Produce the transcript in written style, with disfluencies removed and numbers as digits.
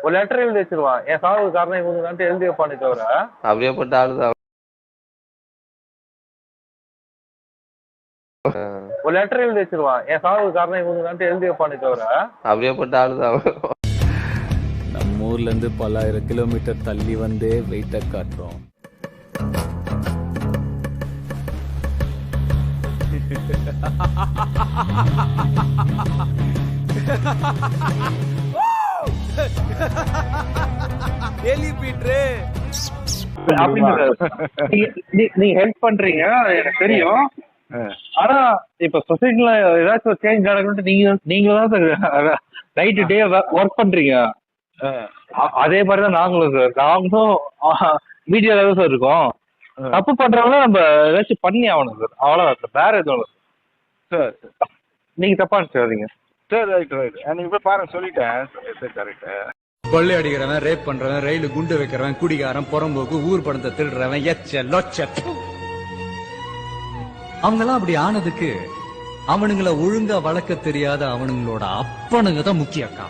ஒரு லெட்டர் எழுதி வச்சிருவான், என் சாவுக்கு காரணம் இவங்க தான் எழுதி வைப்பானே தவிர. அப்படியேப்பட்ட ஆளுதான். ஒரு லெட்டர் எழுதி வச்சிருவான், என் சாவுக்கு காரணம் இவங்க தான் எழுதி வைப்பானே தவிர. அப்படியேப்பட்ட ஆளுதான். நம்ம ஊர்ல இருந்து பல 1000 கிலோமீட்டர் தள்ளி வந்து வெயிட்ட காட்டுறோம். நீங்க ஹெல்ப் பண்றீங்க எனக்கு தெரியும். ஆனா இப்ப சொசைட்டில ஏதாச்சும் ஒரு சேஞ்ச் நடக்கணும்னு நீங்க தான் சார் நைட் டே ஒர்க் பண்றீங்க. அதே மாதிரிதான் நாங்களும் சார். நாங்களும் மீடியால தான் சார் இருக்கோம். தப்பு பண்றவங்க நம்ம ஏதாச்சும் பண்ணி ஆகணும் சார். அவ்வளவுதான் சார், வேற எதுவும் சார். நீங்க தப்பா நினைச்சாதீங்க சார். Right right. நீங்க போய் பாருங்க, சொல்லிட்டேன். கரெக்ட். கொள்ளை அடிக்கிறவன், ரேப் பண்றவன், ரயிலு குண்டு வைக்கிறவன், குடிகாரன், புறம்போக்கு, ஊர் பணத்தை திருடுறவன், எச்ச லொச்ச, அவங்கெல்லாம் அப்படி ஆனதுக்கு அவனுங்களை ஒழுங்கா வளர்க்க தெரியாத அவனுங்களோட அப்பனுங்க தான் முக்கிய அக்கா.